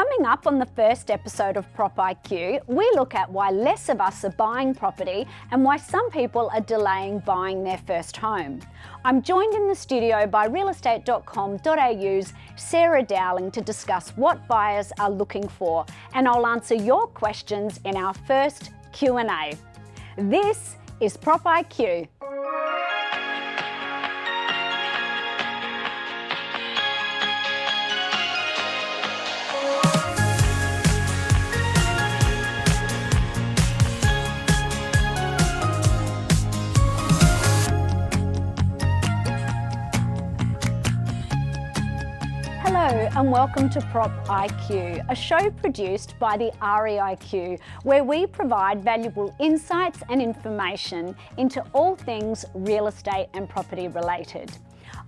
Coming up on the first episode of Prop IQ, we look at why less of us are buying property and why some people are delaying buying their first home. I'm joined in the studio by realestate.com.au's Sarah Dowling to discuss what buyers are looking for, and I'll answer your questions in our first Q&A. This is Prop IQ. Hello and welcome to Prop IQ, a show produced by the REIQ, where we provide valuable insights and information into all things real estate and property related.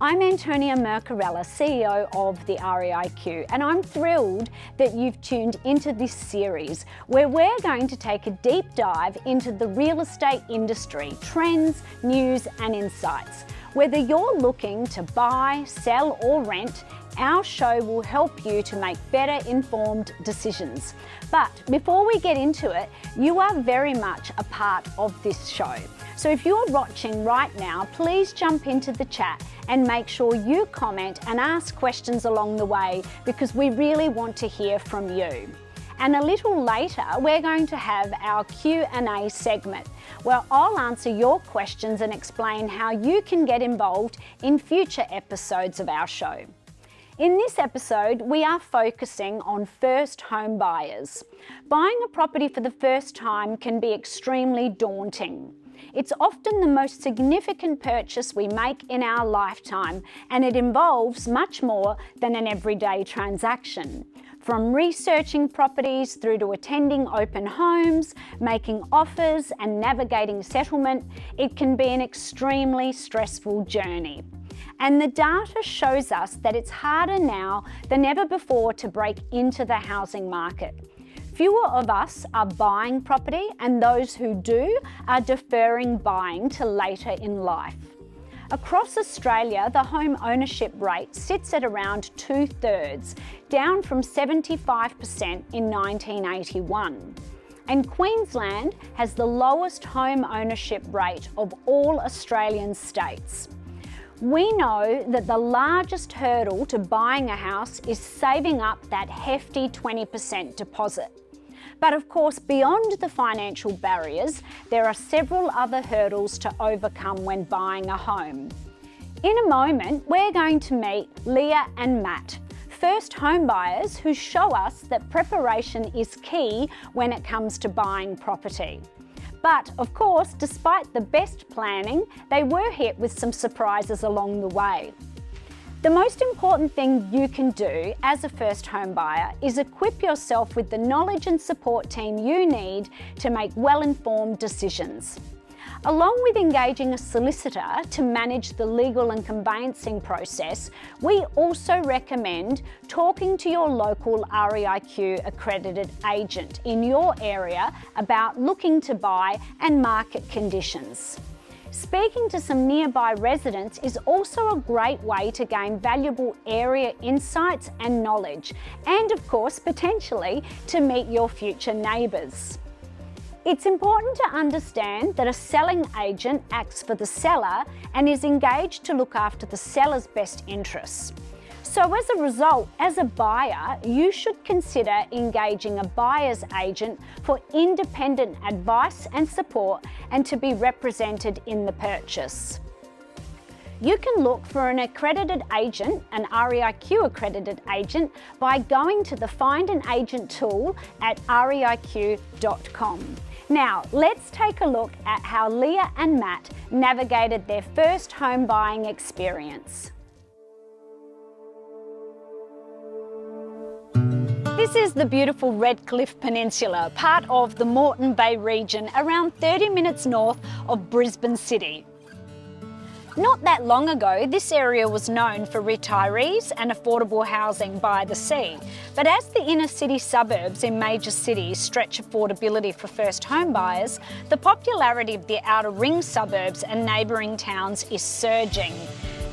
I'm Antonia Mercarella, CEO of the REIQ, and I'm thrilled that you've tuned into this series where we're going to take a deep dive into the real estate industry, trends, news and insights. Whether you're looking to buy, sell or rent, our show will help you to make better informed decisions. But before we get into it, you are very much a part of this show. So if you're watching right now, please jump into the chat and make sure you comment and ask questions along the way, because we really want to hear from you. And a little later, we're going to have our Q&A segment, where I'll answer your questions and explain how you can get involved in future episodes of our show. In this episode, we are focusing on first home buyers. Buying a property for the first time can be extremely daunting. It's often the most significant purchase we make in our lifetime, and it involves much more than an everyday transaction. From researching properties through to attending open homes, making offers and navigating settlement, it can be an extremely stressful journey. And the data shows us that it's harder now than ever before to break into the housing market. Fewer of us are buying property, and those who do are deferring buying to later in life. Across Australia, the home ownership rate sits at around 2/3, down from 75% in 1981. And Queensland has the lowest home ownership rate of all Australian states. We know that the largest hurdle to buying a house is saving up that hefty 20% deposit. But of course, beyond the financial barriers, there are several other hurdles to overcome when buying a home. In a moment, we're going to meet Leah and Matt, first home buyers who show us that preparation is key when it comes to buying property. But of course, despite the best planning, they were hit with some surprises along the way. The most important thing you can do as a first home buyer is equip yourself with the knowledge and support team you need to make well-informed decisions. Along with engaging a solicitor to manage the legal and conveyancing process, we also recommend talking to your local REIQ accredited agent in your area about looking to buy and market conditions. Speaking to some nearby residents is also a great way to gain valuable area insights and knowledge, and of course, potentially to meet your future neighbours. It's important to understand that a selling agent acts for the seller and is engaged to look after the seller's best interests. So as a result, as a buyer, you should consider engaging a buyer's agent for independent advice and support and to be represented in the purchase. You can look for an accredited agent, an REIQ accredited agent, by going to the Find an Agent tool at reiq.com. Now, let's take a look at how Leah and Matt navigated their first home buying experience. This is the beautiful Redcliffe Peninsula, part of the Moreton Bay region, around 30 minutes north of Brisbane City. Not that long ago, this area was known for retirees and affordable housing by the sea. But as the inner city suburbs in major cities stretch affordability for first home buyers, the popularity of the outer ring suburbs and neighbouring towns is surging.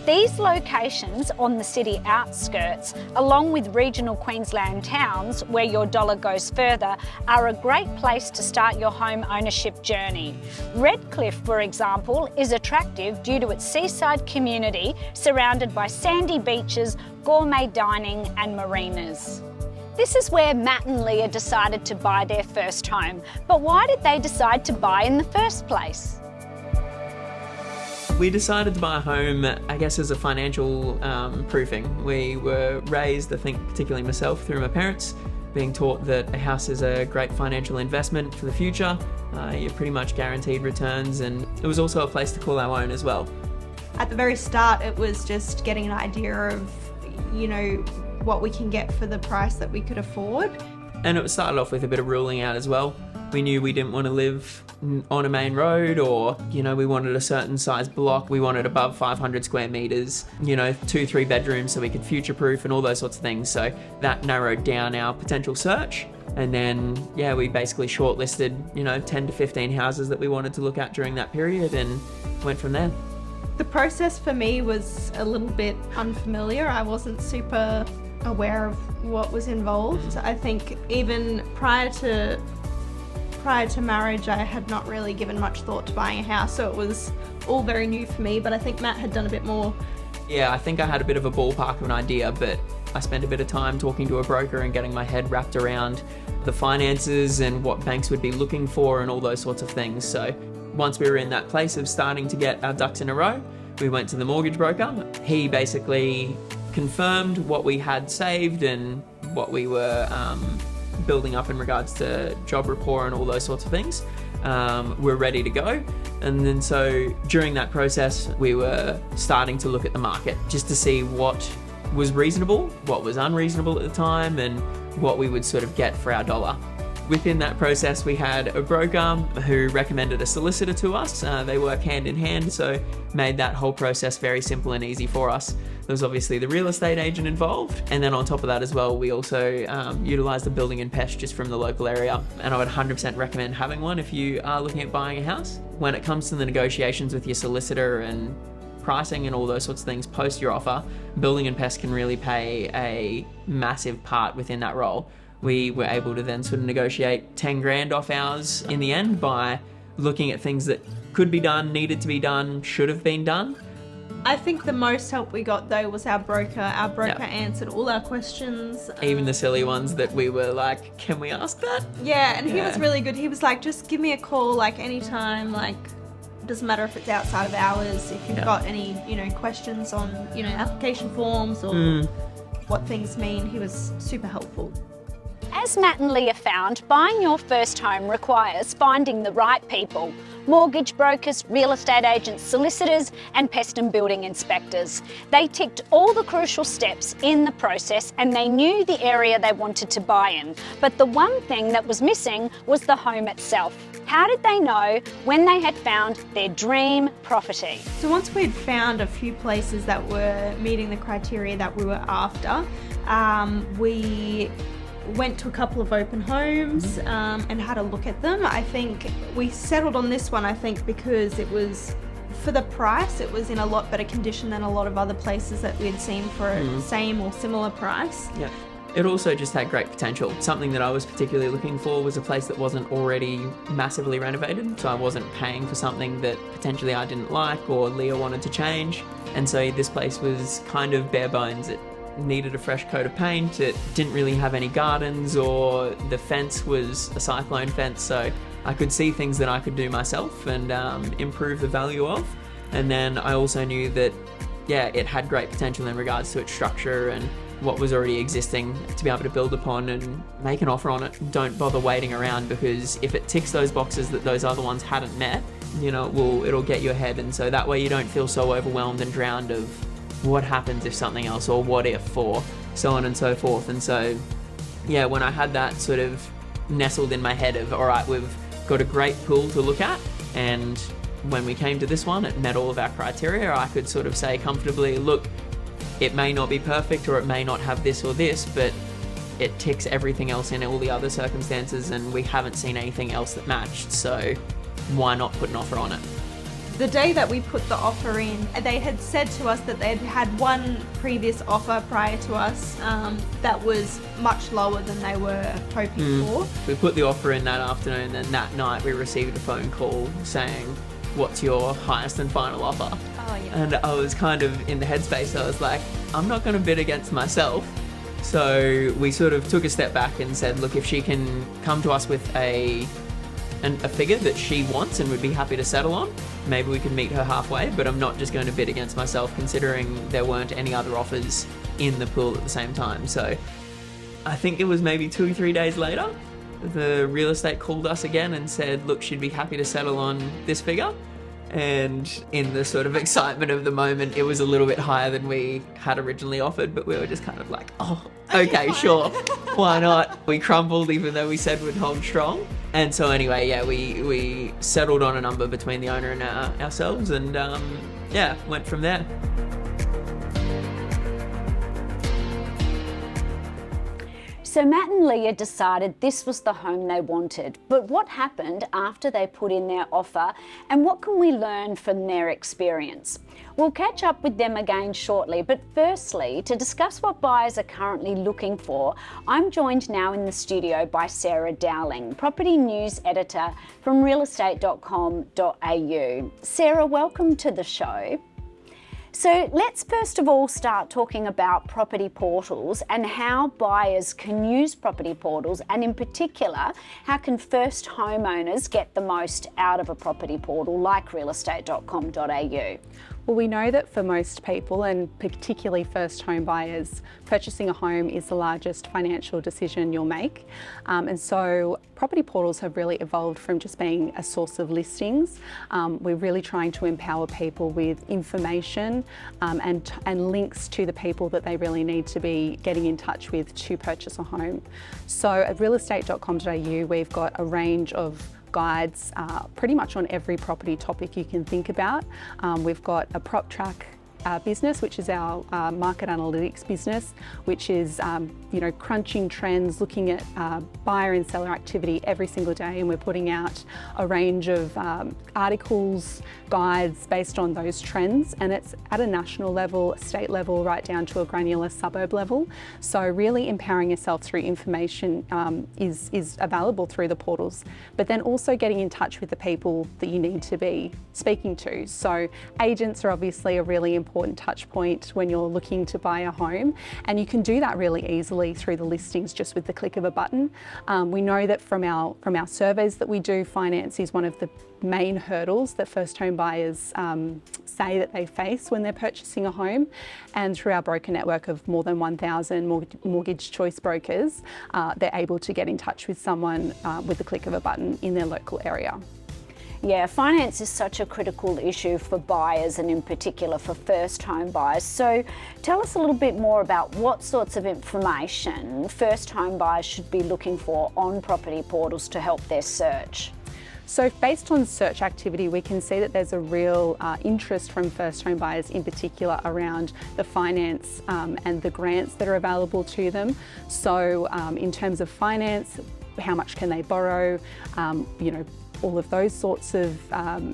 These locations on the city outskirts, along with regional Queensland towns where your dollar goes further, are a great place to start your home ownership journey. Redcliffe, for example, is attractive due to its seaside community surrounded by sandy beaches, gourmet dining and marinas. This is where Matt and Leah decided to buy their first home. But why did they decide to buy in the first place? We decided to buy a home, I guess, as a financial proofing. We were raised, I think particularly myself, through my parents, being taught that a house is a great financial investment for the future. You're pretty much guaranteed returns, and it was also a place to call our own as well. At the very start, it was just getting an idea of, what we can get for the price that we could afford. And it started off with a bit of ruling out as well. We knew we didn't want to live on a main road, or, we wanted a certain size block. We wanted above 500 square meters, 2-3 bedrooms so we could future-proof and all those sorts of things. So that narrowed down our potential search. And then, we basically shortlisted, 10 to 15 houses that we wanted to look at during that period and went from there. The process for me was a little bit unfamiliar. I wasn't super aware of what was involved. I think even prior to marriage, I had not really given much thought to buying a house, so it was all very new for me, but I think Matt had done a bit more. Yeah, I think I had a bit of a ballpark of an idea, but I spent a bit of time talking to a broker and getting my head wrapped around the finances and what banks would be looking for and all those sorts of things. So once we were in that place of starting to get our ducks in a row, we went to the mortgage broker. He basically confirmed what we had saved and what we were building up in regards to job rapport and all those sorts of things. We're ready to go. And then so during that process, we were starting to look at the market just to see what was reasonable, what was unreasonable at the time, and what we would sort of get for our dollar. Within that process, we had a broker who recommended a solicitor to us. They work hand in hand, so made that whole process very simple and easy for us. There was obviously the real estate agent involved, and then on top of that as well, we also utilised the building and pest just from the local area, and I would 100% recommend having one if you are looking at buying a house. When it comes to the negotiations with your solicitor and pricing and all those sorts of things post your offer, building and pest can really play a massive part within that role. We were able to then sort of negotiate 10 grand off ours in the end by looking at things that could be done, needed to be done, should have been done. I think the most help we got though was our broker. Our broker answered all our questions. Even the silly ones that we were like, can we ask that? Yeah, and he was really good. He was like, just give me a call like anytime, like doesn't matter if it's outside of hours. If you've got any, questions on, application forms or what things mean, he was super helpful. As Matt and Leah found, buying your first home requires finding the right people: mortgage brokers, real estate agents, solicitors and pest and building inspectors. They ticked all the crucial steps in the process and they knew the area they wanted to buy in. But the one thing that was missing was the home itself. How did they know when they had found their dream property? So once we'd found a few places that were meeting the criteria that we were after, we went to a couple of open homes and had a look at them. I think we settled on this one, because it was, for the price, it was in a lot better condition than a lot of other places that we'd seen for a same or similar price. Yeah. It also just had great potential. Something that I was particularly looking for was a place that wasn't already massively renovated, so I wasn't paying for something that potentially I didn't like or Leah wanted to change. And so this place was kind of bare bones. It needed a fresh coat of paint. It didn't really have any gardens, or the fence was a cyclone fence, so I could see things that I could do myself and improve the value of. And then I also knew that it had great potential in regards to its structure and what was already existing to be able to build upon and make an offer on it. Don't bother waiting around, because if it ticks those boxes that those other ones hadn't met, it'll get you ahead, and so that way you don't feel so overwhelmed and drowned of what happens if something else, or what if, or so on and so forth. And so when I had that sort of nestled in my head of, all right, we've got a great pool to look at, and when we came to this one, it met all of our criteria. I could sort of say comfortably, look, it may not be perfect, or it may not have this or this, but it ticks everything else in all the other circumstances, and we haven't seen anything else that matched, so why not put an offer on it? The day that we put the offer in, they had said to us that they'd had one previous offer prior to us that was much lower than they were hoping for. We put the offer in that afternoon, and that night we received a phone call saying, "What's your highest and final offer?" Oh, yeah. And I was kind of in the headspace. I was like, I'm not going to bid against myself. So we sort of took a step back and said, look, if she can come to us with a figure that she wants and would be happy to settle on, maybe we can meet her halfway, but I'm not just going to bid against myself considering there weren't any other offers in the pool at the same time. So I think it was maybe 2 or 3 days later, the real estate called us again and said, look, she'd be happy to settle on this figure. And in the sort of excitement of the moment, it was a little bit higher than we had originally offered, but we were just kind of like, oh, okay, sure, why not? We crumbled even though we said we'd hold strong. And so anyway, yeah, we settled on a number between the owner and ourselves, and went from there. So Matt and Leah decided this was the home they wanted, but what happened after they put in their offer, and what can we learn from their experience? We'll catch up with them again shortly, but firstly, to discuss what buyers are currently looking for, I'm joined now in the studio by Sarah Dowling, property news editor from realestate.com.au. Sarah, welcome to the show. So let's first of all start talking about property portals and how buyers can use property portals, and in particular, how can first homeowners get the most out of a property portal like realestate.com.au? Well, we know that for most people, and particularly first home buyers, purchasing a home is the largest financial decision you'll make. And so property portals have really evolved from just being a source of listings. We're really trying to empower people with information and links to the people that they really need to be getting in touch with to purchase a home. So at realestate.com.au, we've got a range of guides pretty much on every property topic you can think about. We've got a prop track business, which is our market analytics business, which is crunching trends, looking at buyer and seller activity every single day, and we're putting out a range of articles, guides based on those trends, and it's at a national level, state level, right down to a granular suburb level. So really empowering yourself through information is available through the portals, but then also getting in touch with the people that you need to be speaking to. So agents are obviously a really important touch point when you're looking to buy a home, and you can do that really easily through the listings just with the click of a button. We know that from our surveys that we do, finance is one of the main hurdles that first home buyers say that they face when they're purchasing a home, and through our broker network of more than 1,000 mortgage choice brokers, they're able to get in touch with someone with the click of a button in their local area. Yeah, finance is such a critical issue for buyers, and in particular for first home buyers. So tell us a little bit more about what sorts of information first home buyers should be looking for on property portals to help their search. So based on search activity, we can see that there's a real interest from first home buyers in particular around the finance and the grants that are available to them. So in terms of finance, how much can they borrow, all of those sorts of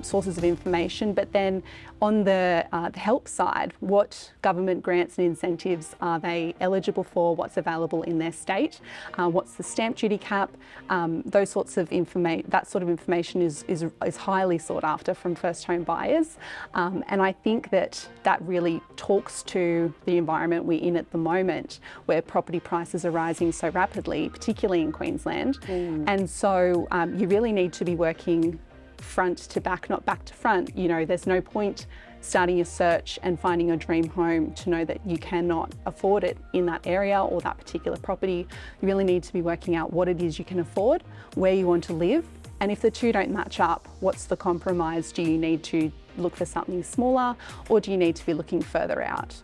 sources of information. But then on the help side, what government grants and incentives are they eligible for, what's available in their state, what's the stamp duty cap, those sorts of information. That sort of information is highly sought after from first home buyers, and I think that really talks to the environment we're in at the moment, where property prices are rising so rapidly, particularly in Queensland. And so you really need to be working front to back, not back to front. There's no point starting your search and finding your dream home to know that you cannot afford it in that area or that particular property. You really need to be working out what it is you can afford, where you want to live, and if the two don't match up, what's the compromise? Do you need to look for something smaller, or do you need to be looking further out?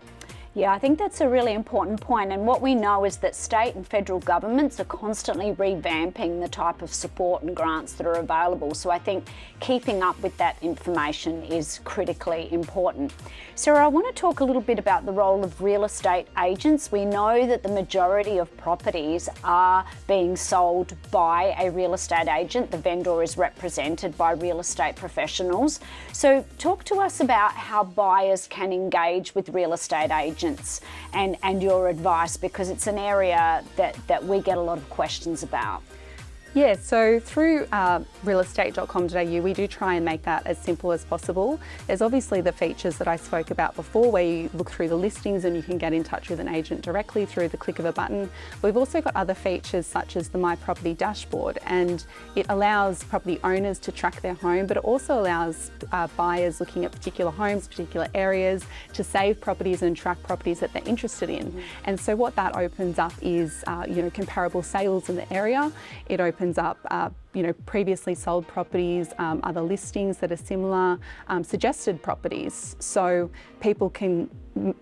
Yeah, I think that's a really important point. And what we know is that state and federal governments are constantly revamping the type of support and grants that are available. So I think keeping up with that information is critically important. Sarah, I want to talk a little bit about the role of real estate agents. We know that the majority of properties are being sold by a real estate agent. The vendor is represented by real estate professionals. So talk to us about how buyers can engage with real estate agents and your advice, because it's an area that we get a lot of questions about. Yeah, so through realestate.com.au, we do try and make that as simple as possible. There's obviously the features that I spoke about before, where you look through the listings and you can get in touch with an agent directly through the click of a button. We've also got other features such as the My Property dashboard, and it allows property owners to track their home, but it also allows buyers looking at particular homes, particular areas, to save properties and track properties that they're interested in. And so what that opens up is comparable sales in the area. It opens up previously sold properties, other listings that are similar, suggested properties, so people can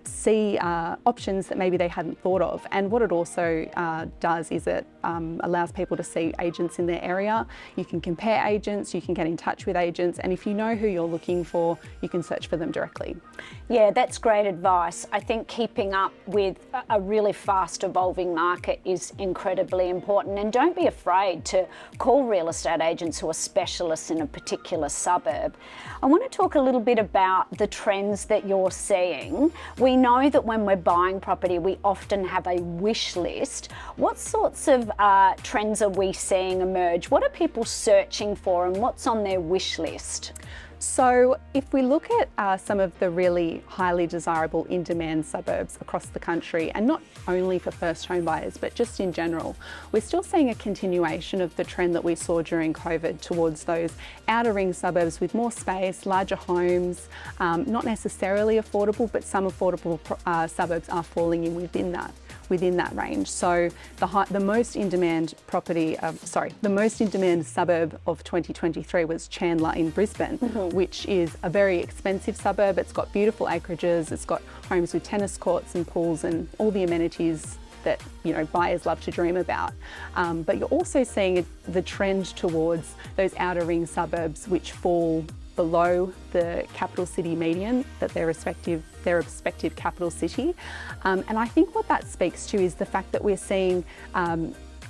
see options that maybe they hadn't thought of. And what it also does is it allows people to see agents in their area. You can compare agents, you can get in touch with agents, and if you know who you're looking for, you can search for them directly. Yeah, that's great advice. I think keeping up with a really fast evolving market is incredibly important, and don't be afraid to call real estate agents who are specialists in a particular suburb. I want to talk a little bit about the trends that you're seeing. We know that when we're buying property, we often have a wish list. What sorts of trends are we seeing emerge? What are people searching for, and what's on their wish list? So if we look at some of the really highly desirable in-demand suburbs across the country, and not only for first home buyers, but just in general, we're still seeing a continuation of the trend that we saw during COVID towards those outer ring suburbs with more space, larger homes, not necessarily affordable, but some affordable suburbs are falling in within that range. So the most in-demand suburb of 2023 was Chandler in Brisbane, which is a very expensive suburb. It's got beautiful acreages, it's got homes with tennis courts and pools and all the amenities that buyers love to dream about. But you're also seeing the trend towards those outer ring suburbs which fall below the capital city median, that their respective capital city. And I think what that speaks to is the fact that we're seeing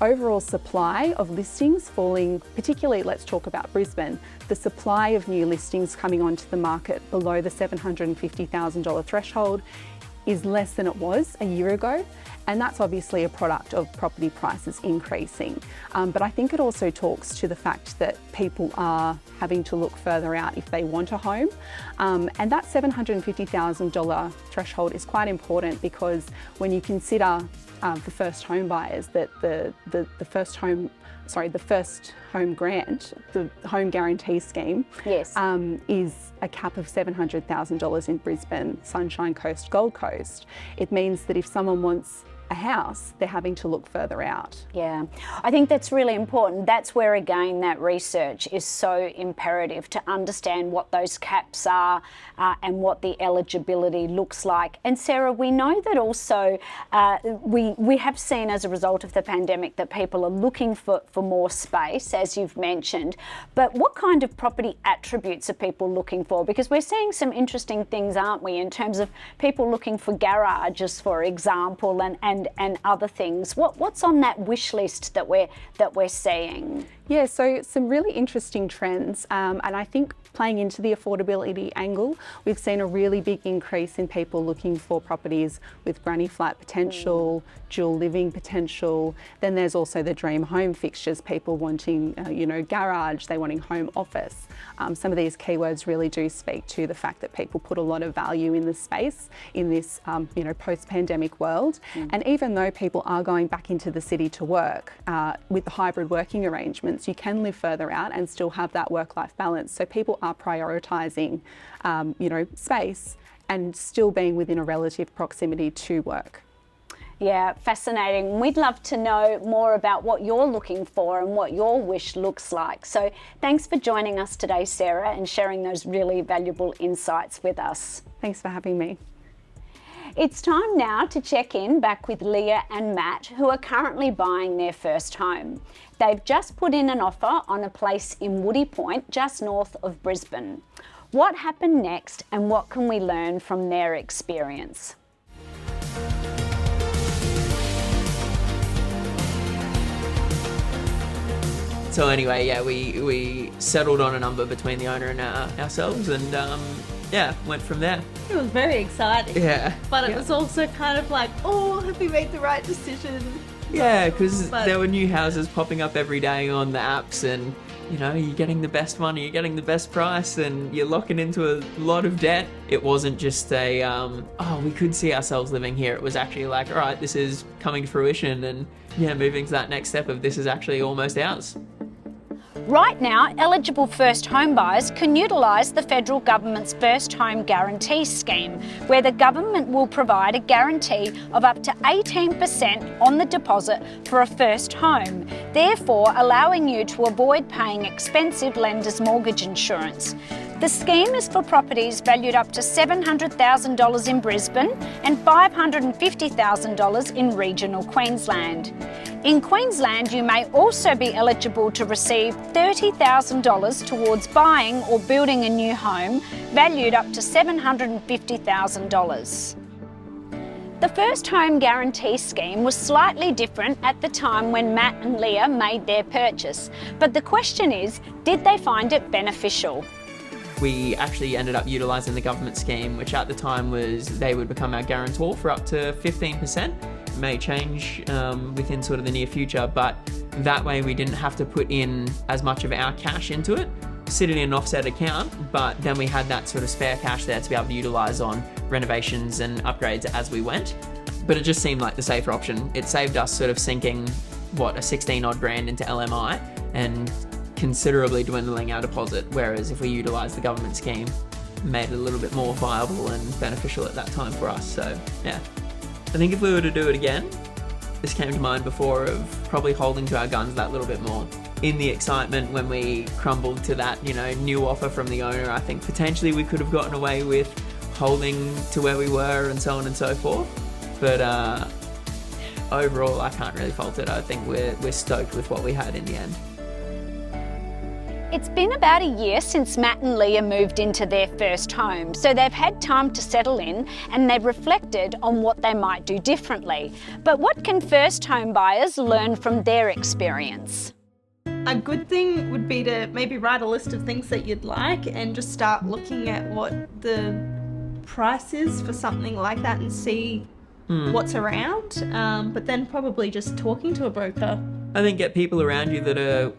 overall supply of listings falling, particularly let's talk about Brisbane, the supply of new listings coming onto the market below the $750,000 threshold is less than it was a year ago. And that's obviously a product of property prices increasing. But I think it also talks to the fact that people are having to look further out if they want a home. And that $750,000 threshold is quite important, because when you consider for first home buyers that the first home grant, the home guarantee scheme, yes, is a cap of $700,000 in Brisbane, Sunshine Coast, Gold Coast. It means that if someone wants a house, they're having to look further out. Yeah, I think that's really important. That's where, again, that research is so imperative, to understand what those caps are and what the eligibility looks like. And Sarah, we know that also we have seen as a result of the pandemic that people are looking for more space, as you've mentioned. But what kind of property attributes are people looking for? Because we're seeing some interesting things, aren't we, in terms of people looking for garages, for example, and other things. What's on that wish list that we're seeing? Yeah, so some really interesting trends, and I think playing into the affordability angle, we've seen a really big increase in people looking for properties with granny flat potential, dual living potential. Then there's also the dream home fixtures, people wanting, garage, they wanting home office. Some of these keywords really do speak to the fact that people put a lot of value in the space in this, post-pandemic world. And even though people are going back into the city to work, with the hybrid working arrangements, you can live further out and still have that work-life balance. So people are prioritising, space and still being within a relative proximity to work. Yeah, fascinating. We'd love to know more about what you're looking for and what your wish looks like. So thanks for joining us today, Sarah, and sharing those really valuable insights with us. Thanks for having me. It's time now to check in back with Leah and Matt, who are currently buying their first home. They've just put in an offer on a place in Woody Point, just north of Brisbane. What happened next and what can we learn from their experience? So anyway, yeah, we settled on a number between the owner and ourselves, and went from there. It was very exciting. Yeah. But it was also kind of like, oh, have we made the right decision? Yeah, because there were new houses popping up every day on the apps, and you're getting the best money, you're getting the best price, and you're locking into a lot of debt. It wasn't just we could see ourselves living here. It was actually like, all right, this is coming to fruition, and moving to that next step of this is actually almost ours. Right now, eligible first home buyers can utilise the federal government's First Home Guarantee Scheme, where the government will provide a guarantee of up to 18% on the deposit for a first home, therefore allowing you to avoid paying expensive lender's mortgage insurance. The scheme is for properties valued up to $700,000 in Brisbane and $550,000 in regional Queensland. In Queensland, you may also be eligible to receive $30,000 towards buying or building a new home, valued up to $750,000. The First Home Guarantee Scheme was slightly different at the time when Matt and Leah made their purchase, but the question is, did they find it beneficial? We actually ended up utilising the government scheme, which at the time was they would become our guarantor for up to 15%. It may change within sort of the near future, but that way we didn't have to put in as much of our cash into it, sit it in an offset account, but then we had that sort of spare cash there to be able to utilise on renovations and upgrades as we went. But it just seemed like the safer option. It saved us sort of sinking, a 16 odd grand into LMI and considerably dwindling our deposit, whereas if we utilised the government scheme, made it a little bit more viable and beneficial at that time for us. So yeah, I think if we were to do it again, this came to mind before, of probably holding to our guns that little bit more. In the excitement when we crumbled to that new offer from the owner, I think potentially we could have gotten away with holding to where we were and so on and so forth, but overall I can't really fault it. I think we're stoked with what we had in the end. It's been about a year since Matt and Leah moved into their first home, so they've had time to settle in and they've reflected on what they might do differently. But what can first home buyers learn from their experience? A good thing would be to maybe write a list of things that you'd like and just start looking at what the price is for something like that and see what's around, but then probably just talking to a broker. I think get people around you that are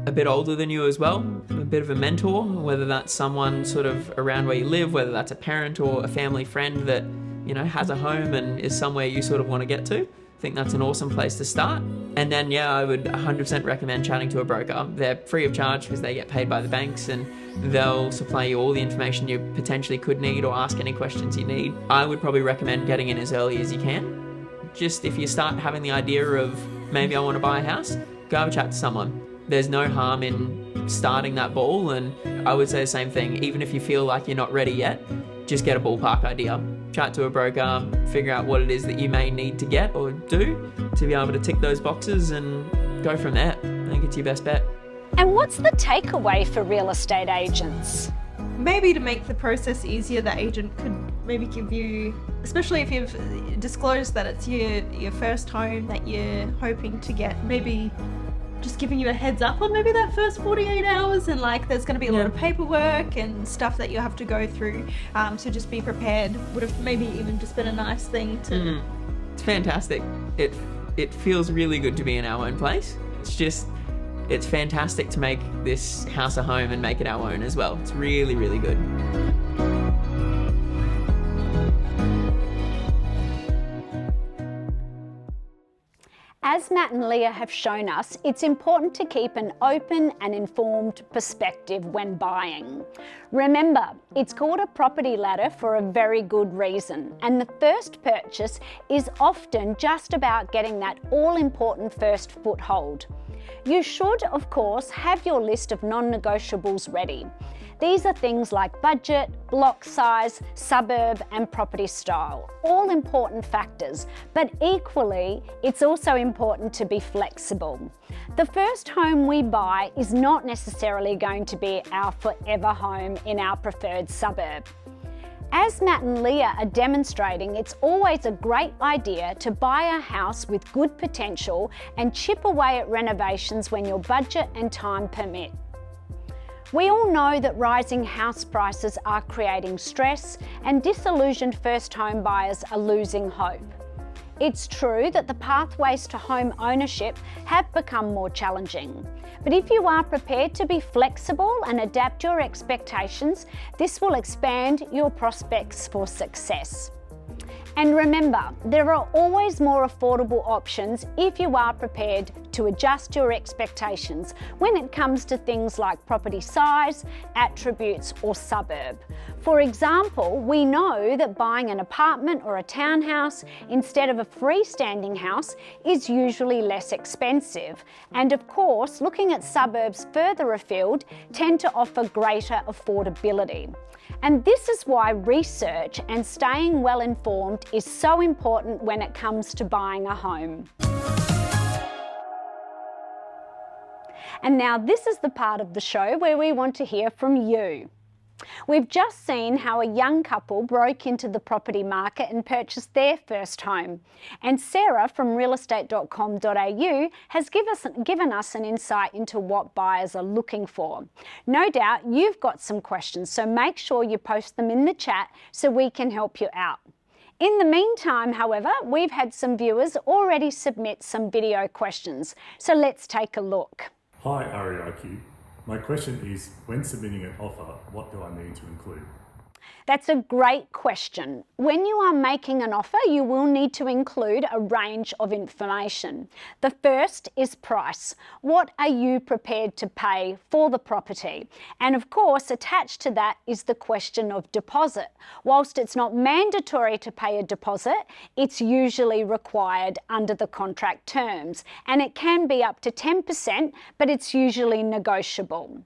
a bit older than you as well, a bit of a mentor, whether that's someone sort of around where you live, whether that's a parent or a family friend that has a home and is somewhere you sort of want to get to. I think that's an awesome place to start. And then I would 100% recommend chatting to a broker. They're free of charge because they get paid by the banks, and they'll supply you all the information you potentially could need or ask any questions you need. I would probably recommend getting in as early as you can. Just if you start having the idea of maybe I want to buy a house, go have a chat to someone. There's no harm in starting that ball, and I would say the same thing. Even if you feel like you're not ready yet, just get a ballpark idea. Chat to a broker, figure out what it is that you may need to get or do to be able to tick those boxes and go from there. I think it's your best bet. And what's the takeaway for real estate agents? Maybe to make the process easier, the agent could maybe give you, especially if you've disclosed that it's your first home that you're hoping to get, maybe just giving you a heads up on maybe that first 48 hours, and there's going to be a lot of paperwork and stuff that you have to go through, so just be prepared. Would have maybe even just been a nice thing to... It's fantastic. It feels really good to be in our own place. It's fantastic to make this house a home and make it our own as well. It's really, really good. As Matt and Leah have shown us, it's important to keep an open and informed perspective when buying. Remember, it's called a property ladder for a very good reason, and the first purchase is often just about getting that all-important first foothold. You should, of course, have your list of non-negotiables ready. These are things like budget, block size, suburb and property style, all important factors, but equally it's also important to be flexible. The first home we buy is not necessarily going to be our forever home in our preferred suburb. As Matt and Leah are demonstrating, it's always a great idea to buy a house with good potential and chip away at renovations when your budget and time permit. We all know that rising house prices are creating stress and disillusioned first home buyers are losing hope. It's true that the pathways to home ownership have become more challenging. But if you are prepared to be flexible and adapt your expectations, this will expand your prospects for success. And remember, there are always more affordable options if you are prepared to adjust your expectations when it comes to things like property size, attributes, or suburb. For example, we know that buying an apartment or a townhouse instead of a freestanding house is usually less expensive. And of course, looking at suburbs further afield tend to offer greater affordability. And this is why research and staying well informed is so important when it comes to buying a home. And now this is the part of the show where we want to hear from you. We've just seen how a young couple broke into the property market and purchased their first home. And Sarah from realestate.com.au has given us an insight into what buyers are looking for. No doubt you've got some questions, so make sure you post them in the chat so we can help you out. In the meantime, however, we've had some viewers already submit some video questions, so let's take a look. Hi REIQ. My question is, when submitting an offer, what do I need to include? That's a great question. When you are making an offer, you will need to include a range of information. The first is price. What are you prepared to pay for the property? And of course, attached to that is the question of deposit. Whilst it's not mandatory to pay a deposit, it's usually required under the contract terms. And it can be up to 10%, but it's usually negotiable.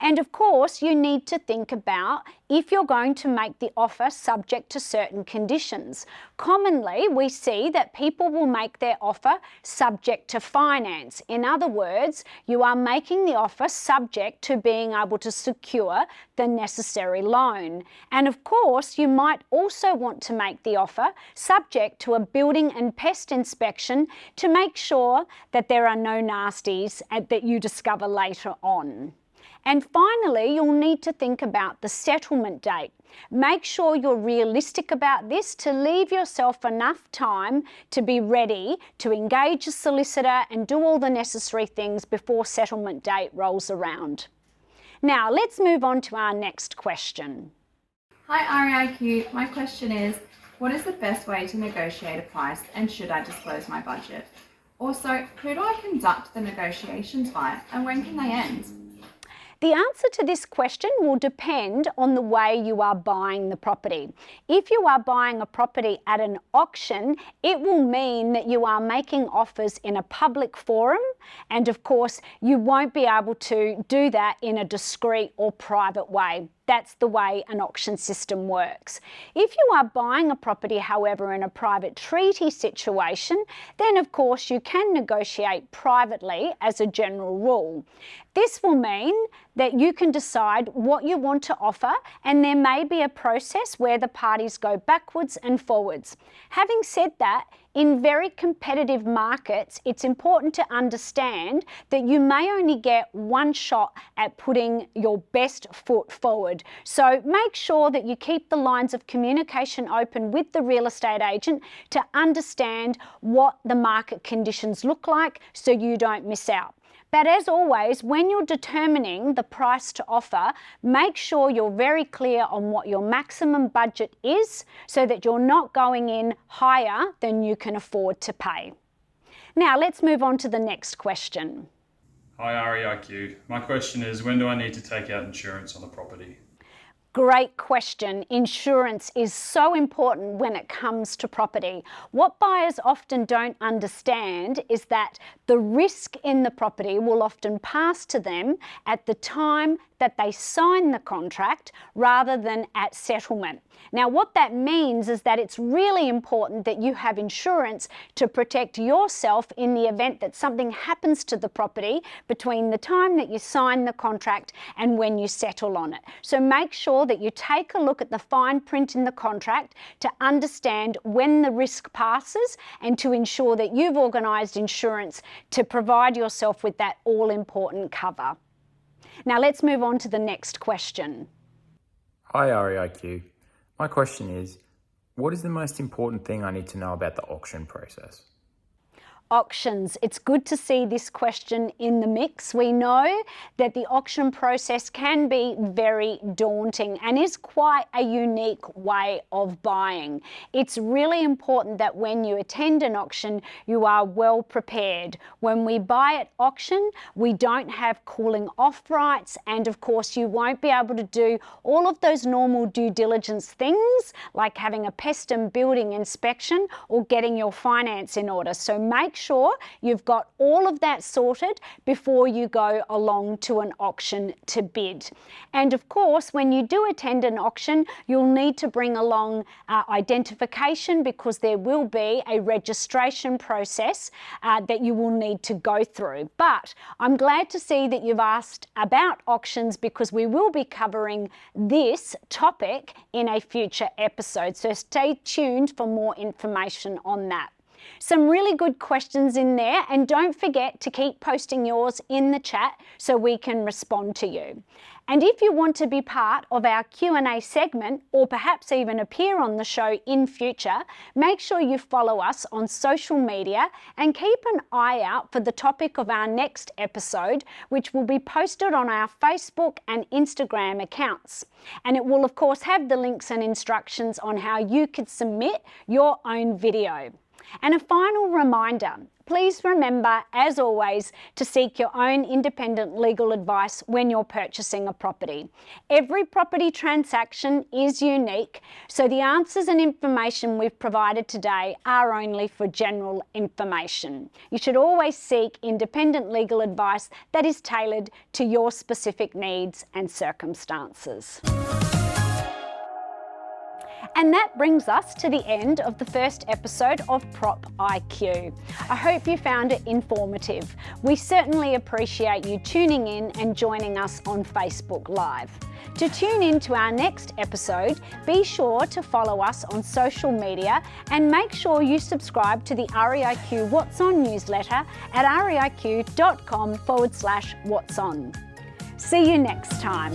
And of course, you need to think about if you're going to make the offer subject to certain conditions. Commonly, we see that people will make their offer subject to finance. In other words, you are making the offer subject to being able to secure the necessary loan. And of course, you might also want to make the offer subject to a building and pest inspection to make sure that there are no nasties that you discover later on. And finally, you'll need to think about the settlement date. Make sure you're realistic about this to leave yourself enough time to be ready to engage a solicitor and do all the necessary things before settlement date rolls around. Now, let's move on to our next question. Hi REIQ, my question is, what is the best way to negotiate a price and should I disclose my budget? Also, who do I conduct the negotiations by and when can they end? The answer to this question will depend on the way you are buying the property. If you are buying a property at an auction, it will mean that you are making offers in a public forum, and of course, you won't be able to do that in a discreet or private way. That's the way an auction system works. If you are buying a property, however, in a private treaty situation, then of course you can negotiate privately as a general rule. This will mean that you can decide what you want to offer, and there may be a process where the parties go backwards and forwards. Having said that, in very competitive markets, it's important to understand that you may only get one shot at putting your best foot forward. So make sure that you keep the lines of communication open with the real estate agent to understand what the market conditions look like so you don't miss out. But as always, when you're determining the price to offer, make sure you're very clear on what your maximum budget is so that you're not going in higher than you can afford to pay. Now let's move on to the next question. Hi REIQ. My question is, when do I need to take out insurance on the property? Great question. Insurance is so important when it comes to property. What buyers often don't understand is that the risk in the property will often pass to them at the time that they sign the contract rather than at settlement. Now, what that means is that it's really important that you have insurance to protect yourself in the event that something happens to the property between the time that you sign the contract and when you settle on it. So make sure that you take a look at the fine print in the contract to understand when the risk passes and to ensure that you've organised insurance to provide yourself with that all-important cover. Now let's move on to the next question. Hi REIQ. My question is, what is the most important thing I need to know about the auction process? Auctions. It's good to see this question in the mix. We know that the auction process can be very daunting and is quite a unique way of buying. It's really important that when you attend an auction, you are well prepared. When we buy at auction, we don't have cooling off rights, and of course you won't be able to do all of those normal due diligence things like having a pest and building inspection or getting your finance in order. So make sure you've got all of that sorted before you go along to an auction to bid. And of course, when you do attend an auction, you'll need to bring along identification, because there will be a registration process that you will need to go through. But I'm glad to see that you've asked about auctions, because we will be covering this topic in a future episode. So stay tuned for more information on that. Some really good questions in there, and don't forget to keep posting yours in the chat so we can respond to you. And if you want to be part of our Q&A segment, or perhaps even appear on the show in future, make sure you follow us on social media and keep an eye out for the topic of our next episode, which will be posted on our Facebook and Instagram accounts. And it will of course have the links and instructions on how you could submit your own video. And a final reminder, please remember, as always, to seek your own independent legal advice when you're purchasing a property. Every property transaction is unique, so the answers and information we've provided today are only for general information. You should always seek independent legal advice that is tailored to your specific needs and circumstances. And that brings us to the end of the first episode of Prop IQ. I hope you found it informative. We certainly appreciate you tuning in and joining us on Facebook Live. To tune in to our next episode, be sure to follow us on social media and make sure you subscribe to the REIQ What's On newsletter at reiq.com/what's on. See you next time.